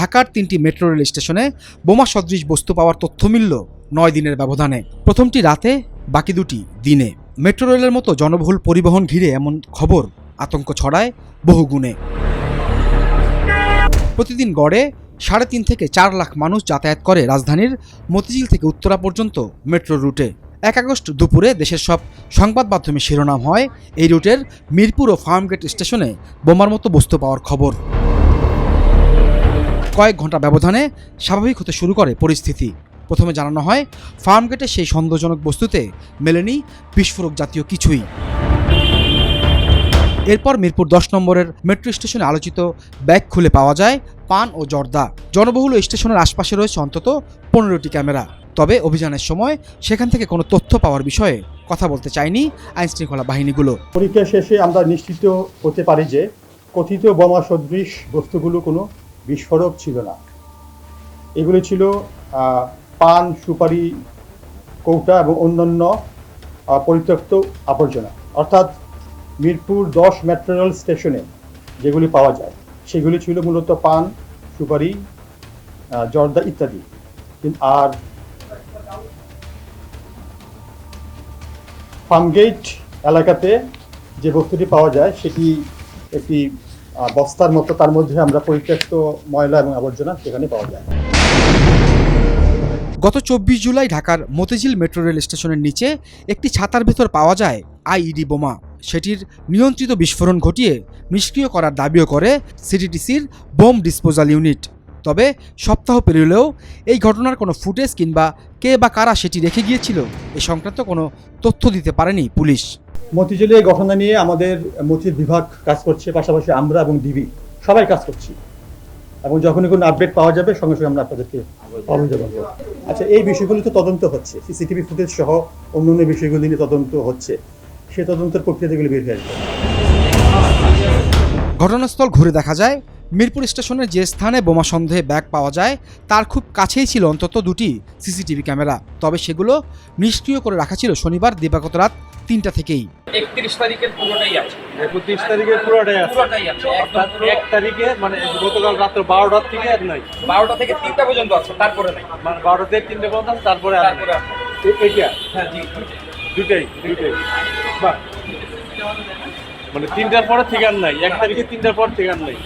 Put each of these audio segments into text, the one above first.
ঢাকার 3টি metro rail স্টেশনে বোমা সদৃশ বস্তু পাওয়ার তথ্য মিলল 9 দিনের ব্যবধানে। প্রথমটি রাতে, বাকি দুটি দিনে। মেট্রো রেলের মতো জনবহুল পরিবহন ঘিরে এমন খবর আতঙ্ক ছড়ায় বহুগুণে। প্রতিদিন গড়ে 3.5 থেকে 4 লাখ মানুষ যাতায়াত করে রাজধানীর মতিঝিল থেকে উত্তরা পর্যন্ত মেট্রো রুটে। 1 আগস্ট দুপুরে দেশের সব সংবাদ মাধ্যমে শিরোনাম হয় এই রুটের মিরপুর ও ফার্মগেট স্টেশনে বোমার মতো বস্তু পাওয়ার খবর। কয়েক ঘন্টা ব্যবধানে স্বাভাবিক হতে শুরু করে পরিস্থিতি। প্রথমে জানানো হয় ফার্মগেটে সেই সন্দেহজনক বস্তুতে মেলেনি বিস্ফোরক জাতীয় কিছুই। এরপর মিরপুর 10 নম্বরের মেট্রো স্টেশনে আলোচিত ব্যাগ খুলে পাওয়া যায় পান ও জর্দা। জনবহুল স্টেশনের আশপাশে রয়েছে অন্তত 15টি ক্যামেরা। তবে অভিযানের সময় সেখান থেকে কোনো তথ্য পাওয়ার বিষয়ে কথা বলতে চায়নি আইনশৃঙ্খলা বাহিনীগুলো। পরীক্ষা শেষে আমরা নিশ্চিত হতে পারি যে কথিত বোমা সদৃশ বস্তুগুলো কোনো বিস্ফোরক ছিল না। এগুলি ছিল পান, সুপারি, কৌটা এবং অন্যান্য পরিত্যক্ত আবর্জনা। অর্থাৎ মিরপুর 10 মেট্রো রেল স্টেশনে যেগুলি পাওয়া যায় সেগুলি ছিল মূলত পান, সুপারি, জর্দা ইত্যাদি। আর ফার্মগেট এলাকাতে যে বস্তুটি পাওয়া যায় সেটি একটি বস্তার মতো, তার মধ্যে আমরা পরিত্যক্ত ময়লা এবং আবর্জনা সেখানে পাওয়া যায়। গত 24 জুলাই ঢাকার মতিঝিল মেট্রো রেল স্টেশনের নিচে একটি ছাতার ভেতর পাওয়া যায় আইইডি বোমা। সেটির নিয়ন্ত্রিত বিস্ফোরণ ঘটিয়ে নিষ্ক্রিয় করার দাবিও করে সিটিটিসির বোম ডিসপোজাল ইউনিট। তবে সপ্তাহ পেরোলেও এই ঘটনার কোনো ফুটেজ কিংবা কে বা কারা সেটি রেখে গিয়েছিল এ সংক্রান্ত কোনো তথ্য দিতে পারেনি পুলিশ। মতিঝিলের ঘটনা নিয়ে আমাদের মতিঝিল বিভাগ কাজ করছে, পাশাপাশি আমরা এবং ডিবি সবাই কাজ করছি, এবং যখনই কোনো আপডেট পাওয়া যাবে সঙ্গে সঙ্গে আমরা আপনাদেরকে অবহিত করব। আচ্ছা, এই বিষয়গুলি তো তদন্ত হচ্ছে, সিসিটিভি ফুটেজ সহ অন্যান্য বিষয়গুলি নিয়ে তদন্ত হচ্ছে, সে তদন্তের প্রক্রিয়াতে এগুলি বের হয়ে আসবে। ঘটনাস্থল ঘুরে দেখা যায় মিরপুর স্টেশনের যে স্থানে বোমা সন্দেহে ব্যাগ পাওয়া যায় তার খুব কাছেই ছিল অন্তত 2টি সিসিটিভি ক্যামেরা। তবে সেগুলো নিষ্ক্রিয় করে রাখা ছিল শনিবার দিবাগত রাত 3টা থেকেই। 31 তারিখের পুরোটাই আছে। 31 তারিখের পুরোটাই আছে। একদম 1 তারিখে মানে গতকাল রাত 12টা থেকে আর নাই। 12টা থেকে 3টা পর্যন্ত আছে, তারপরে নাই। মানে 12টা থেকে 3টা পর্যন্ত, তারপরে আর নাই। এটা হ্যাঁ জি, দুটাই। বাহ, মানে 3টার পরে থেকে আর নাই। 1 তারিখে 3টার পর থেকে আর নাই।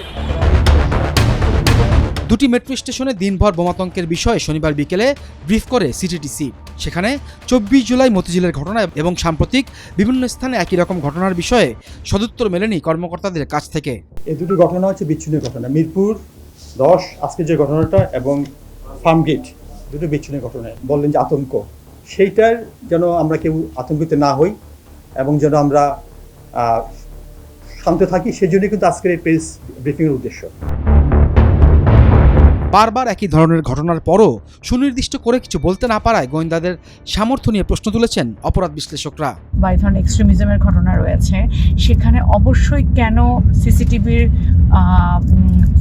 2টি মেট্রো স্টেশনে দিনভর বোমাতঙ্কের বিষয়ে শনিবার বিকেলে ব্রিফ করে সিটিটিসি। সেখানে 24 জুলাই মতিঝিলের ঘটনা এবং সাম্প্রতিক বিভিন্ন স্থানে একই রকম ঘটনার বিষয়ে সদুত্তর মেলেনি কর্মকর্তাদের কাছ থেকে। এই দুটি ঘটনা হচ্ছে বিচ্ছিন্ন ঘটনা। মিরপুর 10 আজকে যে ঘটনাটা এবং ফার্মগেট দুটো বিচ্ছিন্ন ঘটনা। বললেন যে আতঙ্ক, সেইটার যেন আমরা কেউ আতঙ্কিত না হই এবং যেন আমরা শান্ত থাকি, সেই জন্যই কিন্তু আজকের এই প্রেস ব্রিফিংয়ের উদ্দেশ্য। বারবার একই ধরনের ঘটনার পরও সুনির্দিষ্ট করে কিছু বলতে না পারায় গোয়েন্দাদের সামর্থ্য নিয়ে প্রশ্ন তুলেছেন অপরাধ বিশ্লেষকরা। বা এই ধরনের এক্সট্রিমিজমের ঘটনা রয়েছে, সেখানে অবশ্যই কেন সিসিটিভির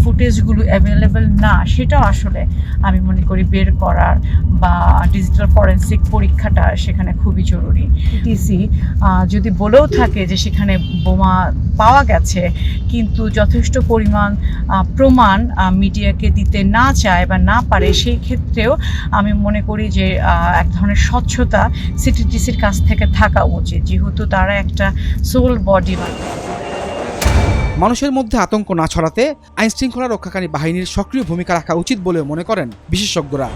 ফুটেজগুলো অ্যাভেলেবেল না, সেটাও আসলে আমি মনে করি বের করার বা ডিজিটাল ফরেন্সিক পরীক্ষাটা সেখানে খুবই জরুরি। টিসি যদি বলেও থাকে যে সেখানে বোমা পাওয়া গেছে, কিন্তু যথেষ্ট পরিমাণ প্রমাণ মিডিয়াকে দিতে না চায় বা না পারে, সেই ক্ষেত্রেও আমি মনে করি যে এক ধরনের স্বচ্ছতা সিটিটিসির কাছ থেকে থাকা উচিত, যেহেতু তারা একটা সোল বডি। মানুষের মধ্যে আতঙ্ক না ছড়াতে আইনশৃঙ্খলা রক্ষাকারী বাহিনীর সক্রিয় ভূমিকা রাখা উচিত বলেও মনে করেন বিশেষজ্ঞরা।